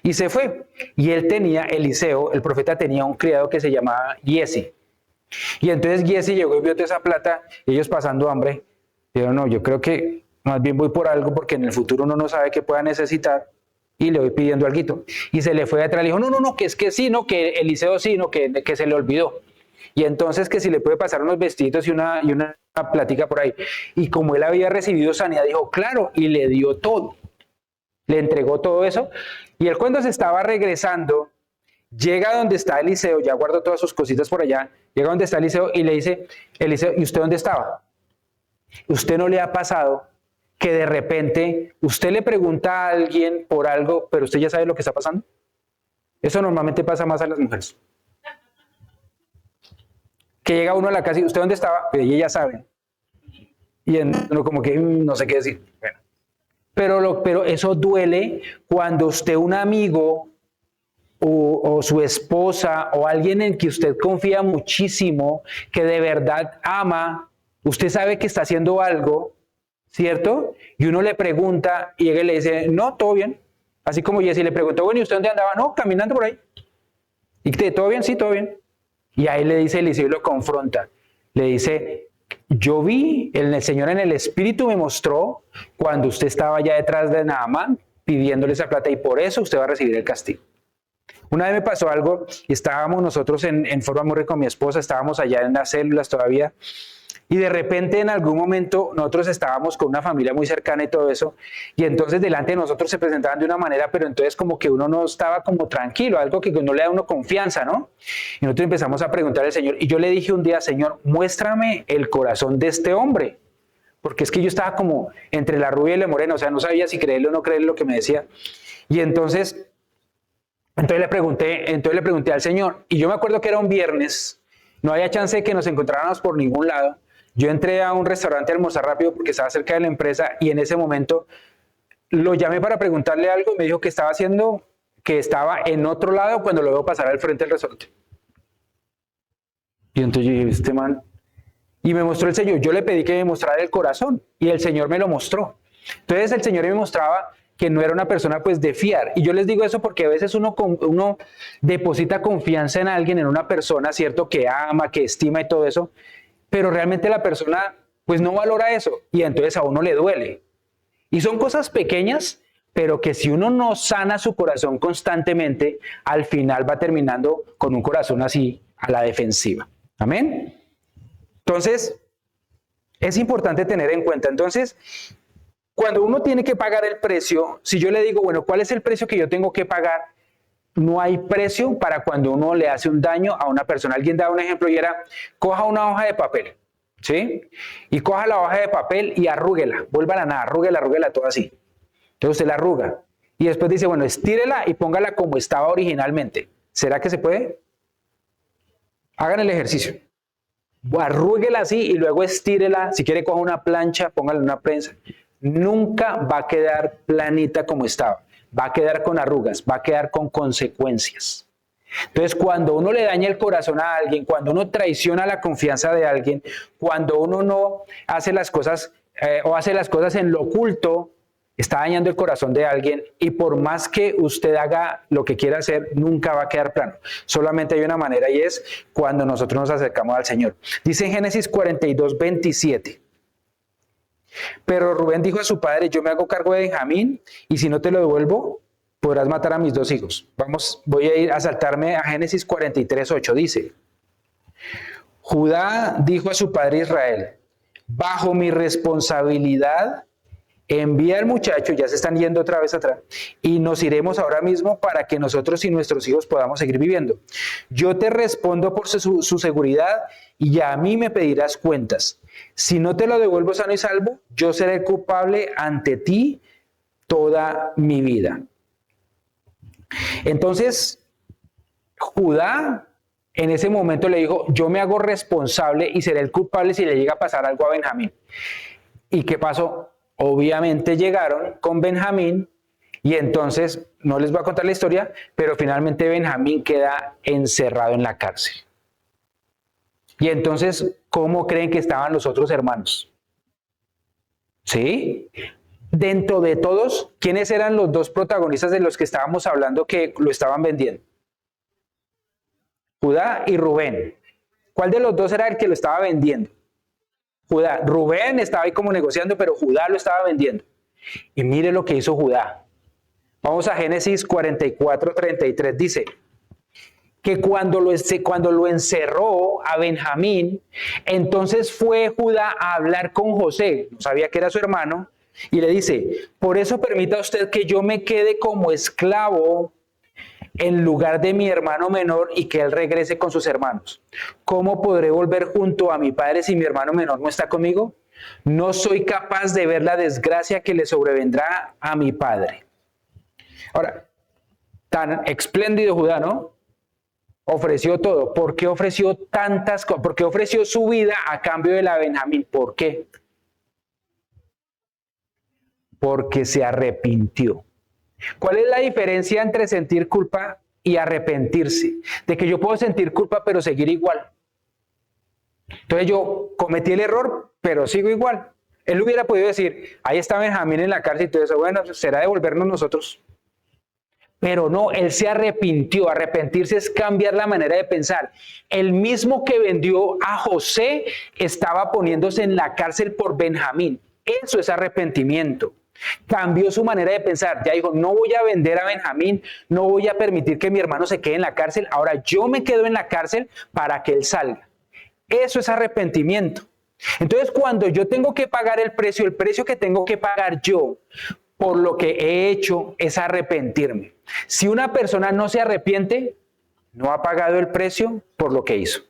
Y se fue. Y él tenía, Eliseo, el profeta tenía un criado que se llamaba Giesi. Y entonces Giesi llegó y vio toda esa plata, y ellos pasando hambre. Dijeron, no, yo creo que más bien voy por algo porque en el futuro uno no sabe qué pueda necesitar. Y le voy pidiendo algo. Y se le fue detrás, le dijo, no, que es que sí, no, que Eliseo sí, no, que se le olvidó. Y entonces que si le puede pasar unos vestiditos y una plática por ahí. Y como él había recibido sanidad, dijo, claro, y le dio todo. Le entregó todo eso. Y él cuando se estaba regresando, llega donde está Eliseo, ya guardó todas sus cositas por allá, llega donde está Eliseo y le dice, Eliseo, ¿y usted dónde estaba? ¿Usted no le ha pasado que de repente usted le pregunta a alguien por algo, pero usted ya sabe lo que está pasando? Eso normalmente pasa más a las mujeres. Que llega uno a la casa y ¿usted dónde estaba? Pero ella ya sabe. Y uno como que no sé qué decir. Bueno. Pero eso duele cuando usted, un amigo o su esposa o alguien en que usted confía muchísimo, que de verdad ama, usted sabe que está haciendo algo, ¿cierto? Y uno le pregunta y él le dice, no, todo bien. Así como Jesse le preguntó, bueno, ¿y usted dónde andaba? No, caminando por ahí. ¿Y todo bien? Sí, todo bien. Y ahí le dice Eliseo y lo confronta. Le dice, yo vi, el Señor en el Espíritu me mostró cuando usted estaba ya detrás de Naamán pidiéndole esa plata y por eso usted va a recibir el castigo. Una vez me pasó algo y estábamos nosotros en Forma Murray con mi esposa, estábamos allá en las células todavía. Y de repente en algún momento nosotros estábamos con una familia muy cercana y todo eso, y entonces delante de nosotros se presentaban de una manera, pero entonces como que uno no estaba como tranquilo, algo que no le da a uno confianza, ¿no? Y nosotros empezamos a preguntar al Señor, y yo le dije un día, Señor, muéstrame el corazón de este hombre, porque es que yo estaba como entre la rubia y la morena, o sea, no sabía si creerle o no creerle lo que me decía. Y entonces le pregunté al Señor, y yo me acuerdo que era un viernes, no había chance de que nos encontráramos por ningún lado. Yo entré a un restaurante a almorzar rápido porque estaba cerca de la empresa y en ese momento lo llamé para preguntarle algo y me dijo que estaba en otro lado cuando lo veo pasar al frente del restaurante. Y entonces yo dije, este man, y me mostró el Señor. Yo le pedí que me mostrara el corazón y el Señor me lo mostró. Entonces el Señor me mostraba que no era una persona pues de fiar. Y yo les digo eso porque a veces uno deposita confianza en alguien, en una persona, ¿cierto? Que ama, que estima y todo eso. Pero realmente la persona pues no valora eso y entonces a uno le duele. Y son cosas pequeñas, pero que si uno no sana su corazón constantemente, al final va terminando con un corazón así a la defensiva. Amén. Entonces, es importante tener en cuenta. Entonces, cuando uno tiene que pagar el precio, si yo le digo, bueno, ¿cuál es el precio que yo tengo que pagar? No hay precio para cuando uno le hace un daño a una persona. Alguien daba un ejemplo y era, coja una hoja de papel, ¿sí? Y coja la hoja de papel y arrúguela, vuélvala a nada, arrúguela toda así. Entonces usted la arruga. Y después dice, bueno, estírela y póngala como estaba originalmente. ¿Será que se puede? Hagan el ejercicio. Arrúguela así y luego estírela. Si quiere, coja una plancha, póngala en una prensa. Nunca va a quedar planita como estaba. Va a quedar con arrugas, va a quedar con consecuencias. Entonces, cuando uno le daña el corazón a alguien, cuando uno traiciona la confianza de alguien, cuando uno no hace las cosas o hace las cosas en lo oculto, está dañando el corazón de alguien y por más que usted haga lo que quiera hacer, nunca va a quedar plano. Solamente hay una manera y es cuando nosotros nos acercamos al Señor. Dice en Génesis 42, 27. Pero Rubén dijo a su padre, yo me hago cargo de Benjamín y si no te lo devuelvo, podrás matar a mis 2 hijos. Voy a ir a saltarme a Génesis 43, 8, dice. Judá dijo a su padre Israel, bajo mi responsabilidad, envía al muchacho, ya se están yendo otra vez atrás, y nos iremos ahora mismo para que nosotros y nuestros hijos podamos seguir viviendo. Yo te respondo por su seguridad y a mí me pedirás cuentas. Si no te lo devuelvo sano y salvo, yo seré culpable ante ti toda mi vida. Entonces, Judá en ese momento le dijo, yo me hago responsable y seré el culpable si le llega a pasar algo a Benjamín. ¿Y qué pasó? Obviamente llegaron con Benjamín y entonces, no les voy a contar la historia, pero finalmente Benjamín queda encerrado en la cárcel. Y entonces, ¿cómo creen que estaban los otros hermanos? ¿Sí? Dentro de todos, ¿quiénes eran los dos protagonistas de los que estábamos hablando que lo estaban vendiendo? Judá y Rubén. ¿Cuál de los dos era el que lo estaba vendiendo? Judá. Rubén estaba ahí como negociando, pero Judá lo estaba vendiendo. Y mire lo que hizo Judá. Vamos a Génesis 44:33. Dice que cuando lo encerró a Benjamín, entonces fue Judá a hablar con José, no sabía que era su hermano, y le dice, por eso permita usted que yo me quede como esclavo en lugar de mi hermano menor y que él regrese con sus hermanos. ¿Cómo podré volver junto a mi padre si mi hermano menor no está conmigo? No soy capaz de ver la desgracia que le sobrevendrá a mi padre. Ahora, tan espléndido Judá, ¿no? Ofreció todo. ¿Por qué ofreció tantas cosas? ¿Por qué ofreció su vida a cambio de la de Benjamín? ¿Por qué? Porque se arrepintió. ¿Cuál es la diferencia entre sentir culpa y arrepentirse? De que yo puedo sentir culpa pero seguir igual. Entonces yo cometí el error, pero sigo igual. Él hubiera podido decir, ahí está Benjamín en la cárcel y todo eso, bueno, será devolvernos nosotros. Pero no, él se arrepintió. Arrepentirse es cambiar la manera de pensar. El mismo que vendió a José estaba poniéndose en la cárcel por Benjamín. Eso es arrepentimiento. Cambió su manera de pensar. Ya dijo, no voy a vender a Benjamín, no voy a permitir que mi hermano se quede en la cárcel. Ahora yo me quedo en la cárcel para que él salga. Eso es arrepentimiento. Entonces, cuando yo tengo que pagar el precio que tengo que pagar yo por lo que he hecho es arrepentirme. Si una persona no se arrepiente, no ha pagado el precio por lo que hizo.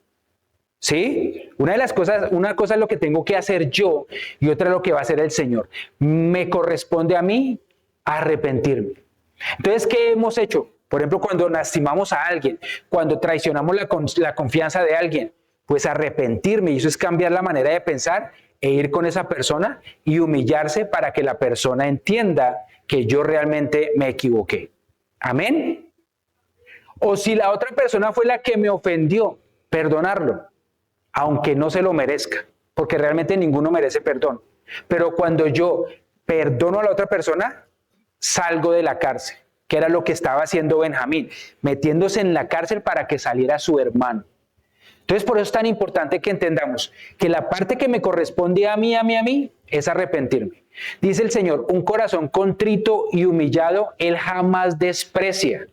¿Sí? Una cosa es lo que tengo que hacer yo y otra es lo que va a hacer el Señor. Me corresponde a mí arrepentirme. Entonces, ¿qué hemos hecho? Por ejemplo, cuando lastimamos a alguien, cuando traicionamos la confianza de alguien, pues arrepentirme, y eso es cambiar la manera de pensar e ir con esa persona y humillarse para que la persona entienda que yo realmente me equivoqué. ¿Amén? O si la otra persona fue la que me ofendió, perdonarlo, aunque no se lo merezca, porque realmente ninguno merece perdón. Pero cuando yo perdono a la otra persona, salgo de la cárcel, que era lo que estaba haciendo Benjamín, metiéndose en la cárcel para que saliera su hermano. Entonces, por eso es tan importante que entendamos que la parte que me corresponde a mí, es arrepentirme. Dice el Señor, un corazón contrito y humillado, Él jamás desprecia.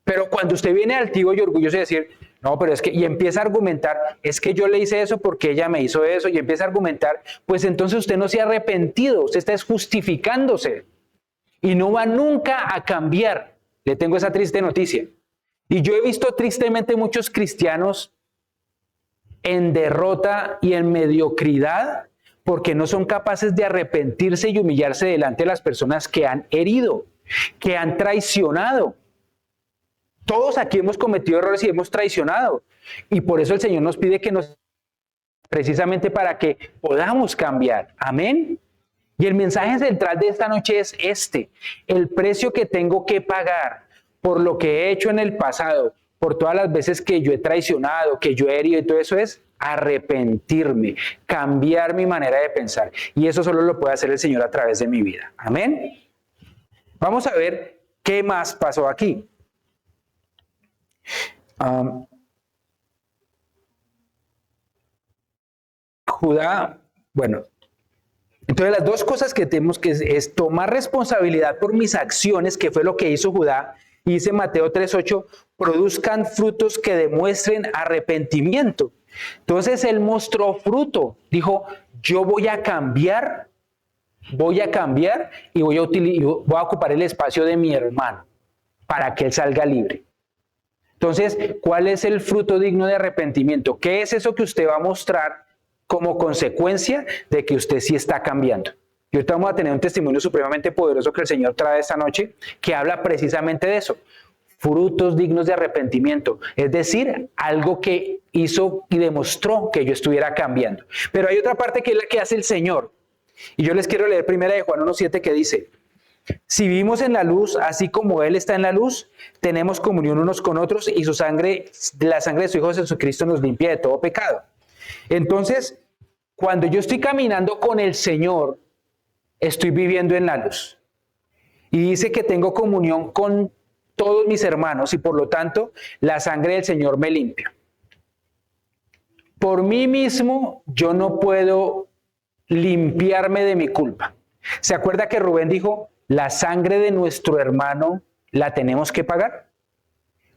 Pero cuando usted viene altivo y orgulloso y decir, no, pero es que, y empieza a argumentar, es que yo le hice eso porque ella me hizo eso, y empieza a argumentar, pues entonces usted no se ha arrepentido, usted está justificándose y no va nunca a cambiar. Le tengo esa triste noticia. Y yo he visto tristemente muchos cristianos en derrota y en mediocridad porque no son capaces de arrepentirse y humillarse delante de las personas que han herido, que han traicionado. Todos aquí hemos cometido errores y hemos traicionado. Y por eso el Señor nos pide que nos, precisamente para que podamos cambiar. Amén. Y el mensaje central de esta noche es este: el precio que tengo que pagar por lo que he hecho en el pasado, por todas las veces que yo he traicionado, que yo he herido y todo eso, es arrepentirme, cambiar mi manera de pensar. Y eso solo lo puede hacer el Señor a través de mi vida. Amén. Vamos a ver qué más pasó aquí. Judá, bueno, entonces las dos cosas que tenemos que es tomar responsabilidad por mis acciones, que fue lo que hizo Judá, Y dice Mateo 3:8, produzcan frutos que demuestren arrepentimiento. Entonces él mostró fruto, dijo, yo voy a cambiar y voy a ocupar el espacio de mi hermano para que él salga libre. Entonces, ¿cuál es el fruto digno de arrepentimiento? ¿Qué es eso que usted va a mostrar como consecuencia de que usted sí está cambiando? Y ahorita vamos a tener un testimonio supremamente poderoso que el Señor trae esta noche, que habla precisamente de eso. Frutos dignos de arrepentimiento, es decir, algo que hizo y demostró que yo estuviera cambiando. Pero hay otra parte que es la que hace el Señor. Y yo les quiero leer 1 Juan 1:7 que dice, si vivimos en la luz, así como Él está en la luz, tenemos comunión unos con otros y su sangre, la sangre de su Hijo Jesucristo nos limpia de todo pecado. Entonces, cuando yo estoy caminando con el Señor, estoy viviendo en la luz. Y dice que tengo comunión con todos mis hermanos y por lo tanto, la sangre del Señor me limpia. Por mí mismo, yo no puedo limpiarme de mi culpa. ¿Se acuerda que Rubén dijo, la sangre de nuestro hermano la tenemos que pagar?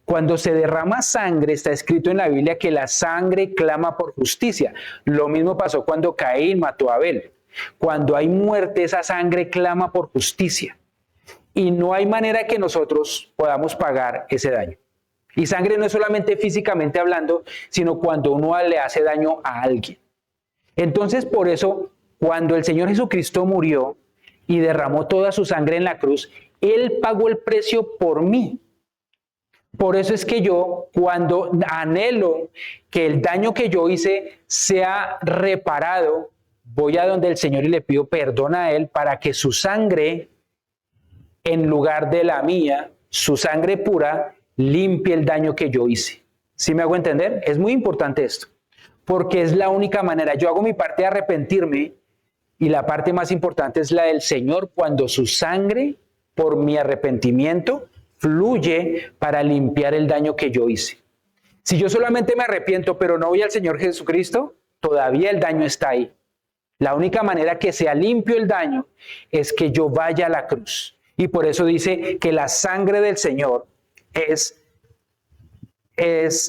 Cuando se derrama sangre, está escrito en la Biblia que la sangre clama por justicia. Lo mismo pasó cuando Caín mató a Abel. Cuando hay muerte, esa sangre clama por justicia. Y no hay manera que nosotros podamos pagar ese daño. Y sangre no es solamente físicamente hablando, sino cuando uno le hace daño a alguien. Entonces, por eso, cuando el Señor Jesucristo murió y derramó toda su sangre en la cruz, Él pagó el precio por mí. Por eso es que yo, cuando anhelo que el daño que yo hice sea reparado, voy a donde el Señor y le pido perdón a Él para que su sangre, en lugar de la mía, su sangre pura, limpie el daño que yo hice. ¿Sí me hago entender? Es muy importante esto, porque es la única manera. Yo hago mi parte de arrepentirme y la parte más importante es la del Señor cuando su sangre, por mi arrepentimiento, fluye para limpiar el daño que yo hice. Si yo solamente me arrepiento, pero no voy al Señor Jesucristo, todavía el daño está ahí. La única manera que sea limpio el daño es que yo vaya a la cruz. Y por eso dice que la sangre del Señor es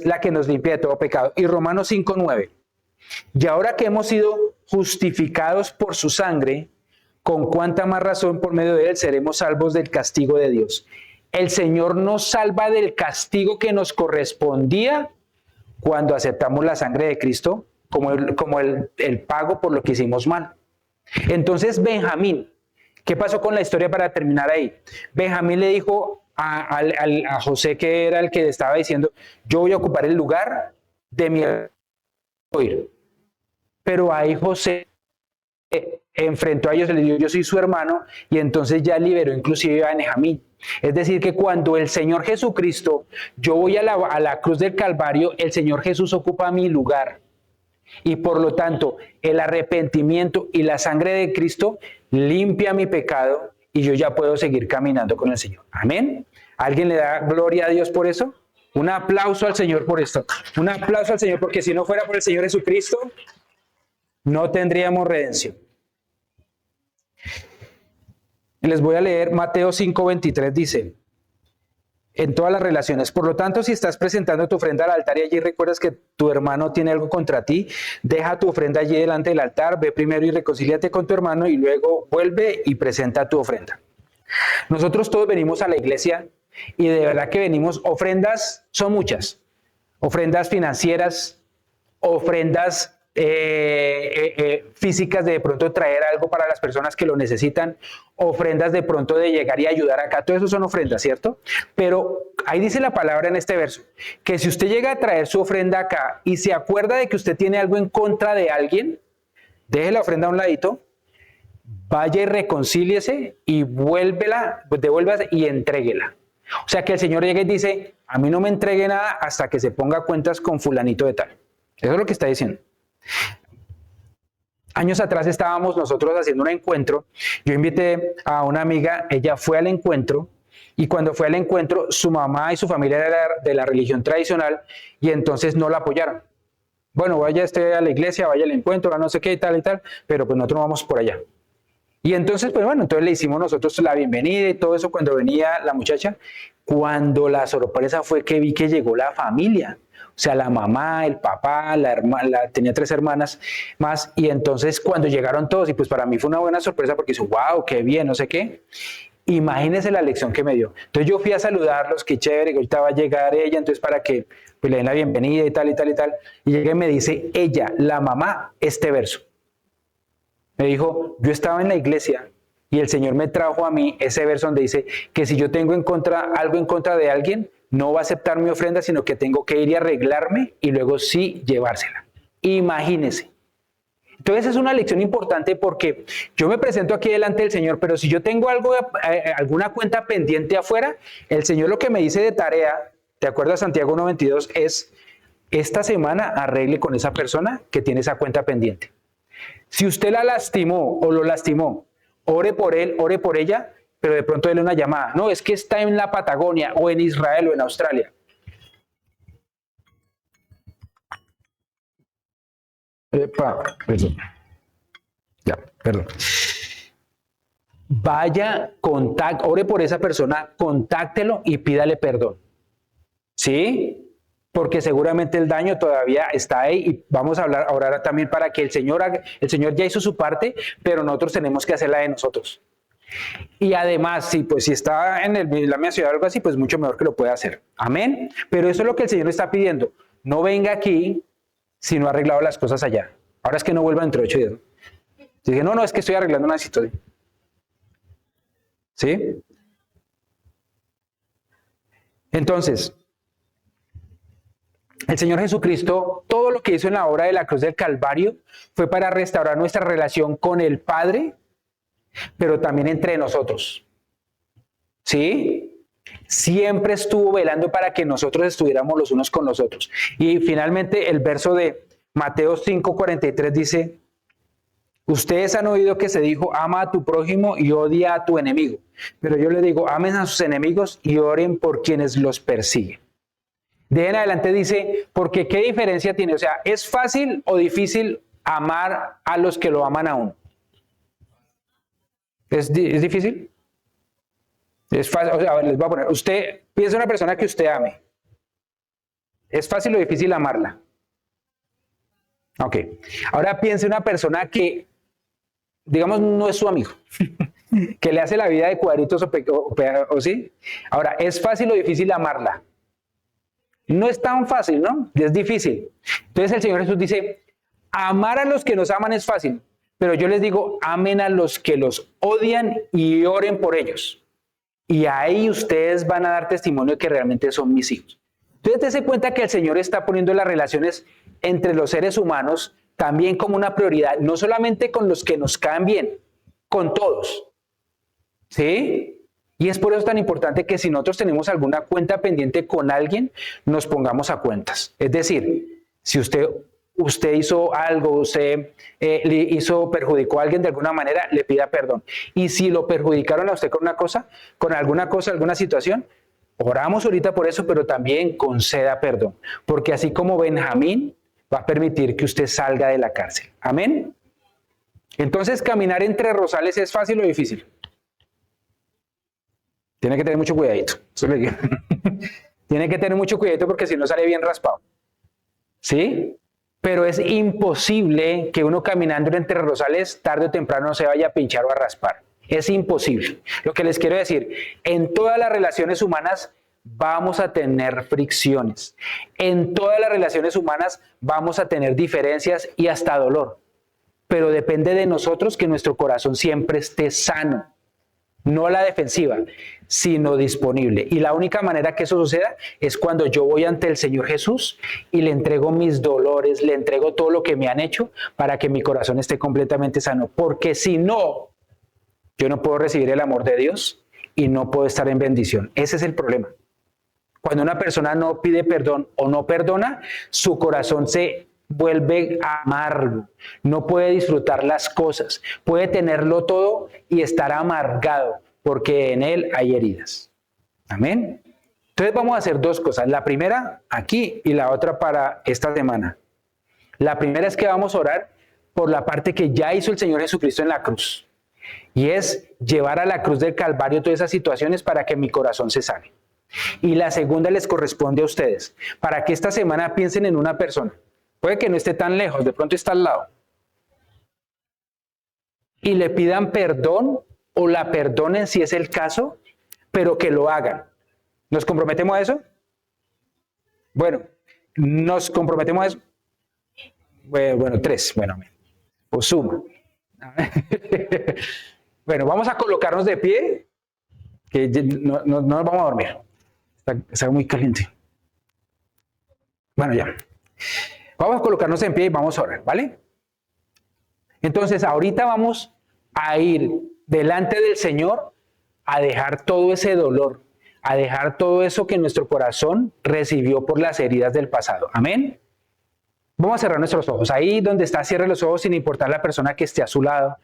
la que nos limpia de todo pecado. Y Romanos 5:9. Y ahora que hemos sido justificados por su sangre, con cuánta más razón por medio de él seremos salvos del castigo de Dios. El Señor nos salva del castigo que nos correspondía cuando aceptamos la sangre de Cristo como el pago por lo que hicimos mal. Entonces Benjamín, ¿qué pasó con la historia para terminar ahí? Benjamín le dijo a José, que era el que estaba diciendo, yo voy a ocupar el lugar de mi hermano. Pero ahí José enfrentó a ellos, le dijo, yo soy su hermano, y entonces ya liberó inclusive a Benjamín. Es decir, que cuando el Señor Jesucristo, yo voy a la cruz del Calvario, el Señor Jesús ocupa mi lugar. Y por lo tanto, el arrepentimiento y la sangre de Cristo limpia mi pecado y yo ya puedo seguir caminando con el Señor. Amén. ¿Alguien le da gloria a Dios por eso? Un aplauso al Señor por esto. Un aplauso al Señor, porque si no fuera por el Señor Jesucristo, no tendríamos redención. Les voy a leer Mateo 5:23, dice, en todas las relaciones, por lo tanto, si estás presentando tu ofrenda al altar y allí recuerdas que tu hermano tiene algo contra ti, deja tu ofrenda allí delante del altar, ve primero y reconcíliate con tu hermano y luego vuelve y presenta tu ofrenda. Nosotros todos venimos a la iglesia y de verdad que venimos, ofrendas son muchas, ofrendas financieras, ofrendas físicas de pronto traer algo para las personas que lo necesitan, ofrendas de pronto de llegar y ayudar acá, todo eso son ofrendas, ¿cierto? Pero ahí dice la palabra en este verso, que si usted llega a traer su ofrenda acá y se acuerda de que usted tiene algo en contra de alguien, deje la ofrenda a un ladito, vaya y reconcíliese y devuélvela y entréguela. O sea que el Señor llega y dice, a mí no me entregue nada hasta que se ponga cuentas con fulanito de tal. Eso es lo que está diciendo. Años atrás estábamos nosotros haciendo un encuentro, yo invité a una amiga, ella fue al encuentro y cuando fue al encuentro su mamá y su familia era de la religión tradicional y entonces no la apoyaron. Bueno, vaya usted a la iglesia, vaya al encuentro, a no sé qué y tal, pero pues nosotros vamos por allá. Y entonces, pues bueno, entonces le hicimos nosotros la bienvenida y todo eso cuando venía la muchacha Cuando la sorpresa fue que vi que llegó la familia, o sea, la mamá, el papá, la hermana, tenía 3 hermanas más, y entonces cuando llegaron todos, y pues para mí fue una buena sorpresa porque dije, wow, qué bien, no sé qué. Imagínense la lección que me dio. Entonces yo fui a saludarlos, qué chévere, que ahorita va a llegar ella, entonces para que pues, le den la bienvenida y tal y tal y tal. Y llega y me dice ella, la mamá, este verso. Me dijo, yo estaba en la iglesia y el Señor me trajo a mí ese verso donde dice que si yo tengo algo en contra de alguien, no va a aceptar mi ofrenda, sino que tengo que ir y arreglarme y luego sí llevársela. Imagínense. Entonces es una lección importante porque yo me presento aquí delante del Señor, pero si yo tengo alguna cuenta pendiente afuera, el Señor lo que me dice de tarea, de acuerdo a Santiago 1:22, es esta semana arregle con esa persona que tiene esa cuenta pendiente. Si usted la lastimó o lo lastimó, ore por él, ore por ella, pero de pronto déle una llamada. No, es que está en la Patagonia o en Israel o en Australia. Perdón. Ya, perdón. Vaya, ore por esa persona, contáctelo y pídale perdón. ¿Sí? Porque seguramente el daño todavía está ahí y vamos a orar también para que el Señor ya hizo su parte, pero nosotros tenemos que hacer la de nosotros. Y además, si está en la misma ciudad o algo así, pues mucho mejor que lo pueda hacer. Amén. Pero eso es lo que el Señor está pidiendo. No venga aquí si no ha arreglado las cosas allá. Ahora es que no vuelva dentro de 8 días. Dije, no, es que estoy arreglando una situación. ¿Sí? Entonces, el Señor Jesucristo, todo lo que hizo en la obra de la cruz del Calvario fue para restaurar nuestra relación con el Padre, pero también entre nosotros. ¿Sí? Siempre estuvo velando para que nosotros estuviéramos los unos con los otros. Y finalmente el verso de Mateo 5:43 dice, ustedes han oído que se dijo, ama a tu prójimo y odia a tu enemigo. Pero yo les digo, amen a sus enemigos y oren por quienes los persiguen. De ahí en adelante dice, porque ¿qué diferencia tiene? O sea, ¿es fácil o difícil amar a los que lo aman a uno? ¿Es difícil? Es fácil, o sea, a ver, les voy a poner, usted piensa en una persona que usted ame. ¿Es fácil o difícil amarla? Ok. Ahora piense en una persona que, digamos, no es su amigo, que le hace la vida de cuadritos o sí. Ahora, ¿es fácil o difícil amarla? No es tan fácil, ¿no? Es difícil. Entonces el Señor Jesús dice, amar a los que nos aman es fácil, pero yo les digo, amen a los que los odian y oren por ellos. Y ahí ustedes van a dar testimonio de que realmente son mis hijos. Entonces dése cuenta que el Señor está poniendo las relaciones entre los seres humanos también como una prioridad, no solamente con los que nos caen bien, con todos. ¿Sí? Y es por eso tan importante que si nosotros tenemos alguna cuenta pendiente con alguien, nos pongamos a cuentas. Es decir, si usted hizo algo, usted perjudicó a alguien de alguna manera, le pida perdón. Y si lo perjudicaron a usted con alguna cosa, alguna situación, oramos ahorita por eso, pero también conceda perdón. Porque así como Benjamín va a permitir que usted salga de la cárcel. Amén. Entonces, caminar entre rosales es fácil o difícil. Tiene que tener mucho cuidadito. Tiene que tener mucho cuidadito porque si no sale bien raspado. ¿Sí? Pero es imposible que uno caminando entre rosales tarde o temprano se vaya a pinchar o a raspar. Es imposible. Lo que les quiero decir, en todas las relaciones humanas vamos a tener fricciones. En todas las relaciones humanas vamos a tener diferencias y hasta dolor. Pero depende de nosotros que nuestro corazón siempre esté sano. No a la defensiva, sino disponible. Y la única manera que eso suceda es cuando yo voy ante el Señor Jesús y le entrego mis dolores, le entrego todo lo que me han hecho para que mi corazón esté completamente sano. Porque si no, yo no puedo recibir el amor de Dios y no puedo estar en bendición. Ese es el problema. Cuando una persona no pide perdón o no perdona, su corazón se vuelve amargo, no puede disfrutar las cosas, puede tenerlo todo y estar amargado porque en él hay heridas. Amén. Entonces vamos a hacer dos cosas, la primera aquí y la otra para esta semana. La primera es que vamos a orar por la parte que ya hizo el Señor Jesucristo en la cruz y es llevar a la cruz del Calvario todas esas situaciones para que mi corazón se sane. Y la segunda les corresponde a ustedes, para que esta semana piensen en una persona. Puede que no esté tan lejos, de pronto está al lado. Y le pidan perdón o la perdonen si es el caso, pero que lo hagan. ¿Nos comprometemos a eso? Bueno, ¿nos comprometemos a eso? Bueno, 3. Bueno, pues suma. Bueno, vamos a colocarnos de pie, que no nos vamos a dormir. Está muy caliente. Bueno, ya. Vamos a colocarnos en pie y vamos a orar, ¿vale? Entonces, ahorita vamos a ir delante del Señor a dejar todo ese dolor, a dejar todo eso que nuestro corazón recibió por las heridas del pasado. Amén. Vamos a cerrar nuestros ojos. Ahí donde está, cierre los ojos sin importar la persona que esté a su lado.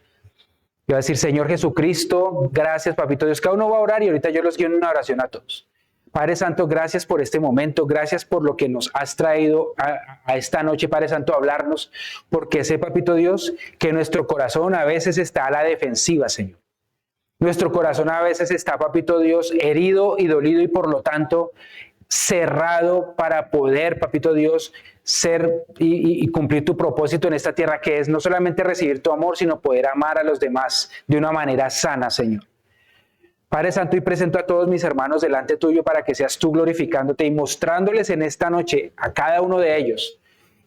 Yo voy a decir, Señor Jesucristo, gracias, Papito Dios. Cada uno va a orar y ahorita yo los guío en una oración a todos. Padre Santo, gracias por este momento, gracias por lo que nos has traído a esta noche, Padre Santo, a hablarnos, porque sé, Papito Dios, que nuestro corazón a veces está a la defensiva, Señor. Nuestro corazón a veces está, Papito Dios, herido y dolido y por lo tanto cerrado para poder, Papito Dios, ser y cumplir tu propósito en esta tierra, que es no solamente recibir tu amor, sino poder amar a los demás de una manera sana, Señor. Padre Santo, y presento a todos mis hermanos delante tuyo para que seas tú glorificándote y mostrándoles en esta noche a cada uno de ellos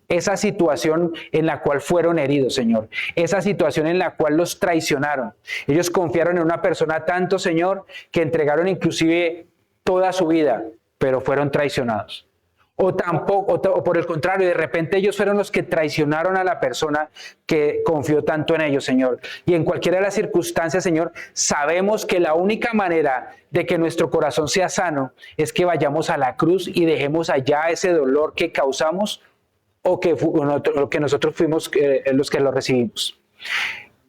esa situación en la cual fueron heridos, Señor. Esa situación en la cual los traicionaron. Ellos confiaron en una persona tanto, Señor, que entregaron inclusive toda su vida, pero fueron traicionados. O por el contrario, de repente ellos fueron los que traicionaron a la persona que confió tanto en ellos, Señor. Y en cualquiera de las circunstancias, Señor, sabemos que la única manera de que nuestro corazón sea sano es que vayamos a la cruz y dejemos allá ese dolor que causamos o que nosotros fuimos los que lo recibimos.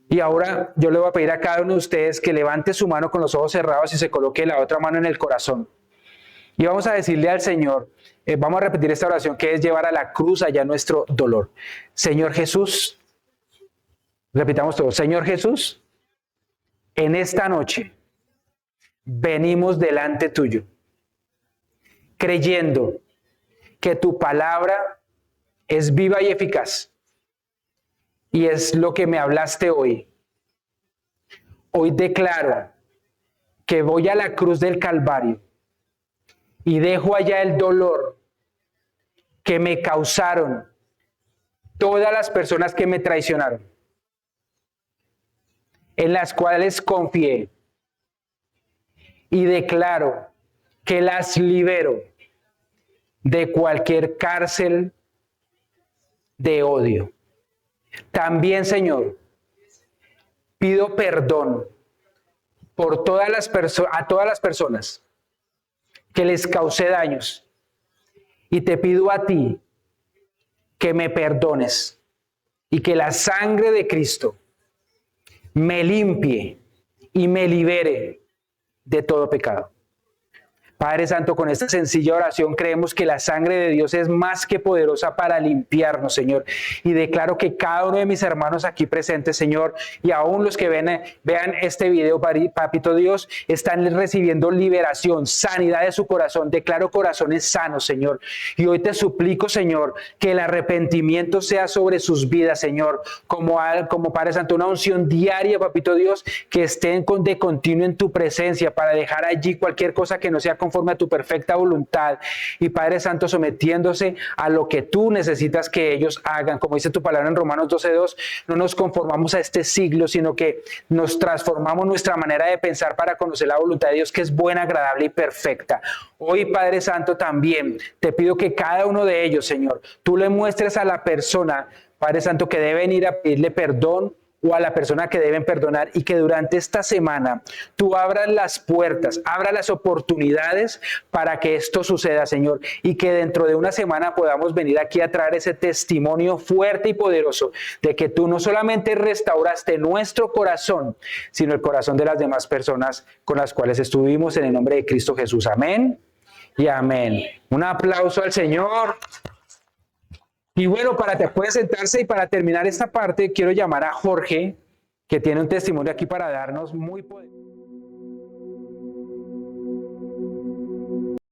Y ahora yo le voy a pedir a cada uno de ustedes que levante su mano con los ojos cerrados y se coloque la otra mano en el corazón. Y vamos a decirle al Señor, vamos a repetir esta oración que es llevar a la cruz allá nuestro dolor. Señor Jesús, repitamos todo, Señor Jesús, en esta noche venimos delante tuyo, creyendo que tu palabra es viva y eficaz. Y es lo que me hablaste hoy. Hoy declaro que voy a la cruz del Calvario y dejo allá el dolor que me causaron todas las personas que me traicionaron, en las cuales confié, y declaro que las libero de cualquier cárcel de odio. También, Señor, pido perdón por a todas las personas que les causé daños, y te pido a ti que me perdones y que la sangre de Cristo me limpie y me libere de todo pecado. Padre Santo, con esta sencilla oración creemos que la sangre de Dios es más que poderosa para limpiarnos, Señor. Y declaro que cada uno de mis hermanos aquí presentes, Señor, y aún los que vean este video, Papito Dios, están recibiendo liberación, sanidad de su corazón. Declaro corazones sanos, Señor. Y hoy te suplico, Señor, que el arrepentimiento sea sobre sus vidas, Señor, como Padre Santo, una unción diaria, Papito Dios, que estén de continuo en tu presencia para dejar allí cualquier cosa que no sea conforme a tu perfecta voluntad, y Padre Santo, sometiéndose a lo que tú necesitas que ellos hagan. Como dice tu palabra en Romanos 12:2, no nos conformamos a este siglo, sino que nos transformamos nuestra manera de pensar para conocer la voluntad de Dios, que es buena, agradable y perfecta. Hoy, Padre Santo, también te pido que cada uno de ellos, Señor, tú le muestres a la persona, Padre Santo, que deben ir a pedirle perdón, o a la persona que deben perdonar, y que durante esta semana tú abras las puertas, abras las oportunidades para que esto suceda, Señor, y que dentro de una semana podamos venir aquí a traer ese testimonio fuerte y poderoso de que tú no solamente restauraste nuestro corazón, sino el corazón de las demás personas con las cuales estuvimos, en el nombre de Cristo Jesús. Amén y amén. Un aplauso al Señor. Y bueno, pueden sentarse, y para terminar esta parte quiero llamar a Jorge, que tiene un testimonio aquí para darnos muy poderoso.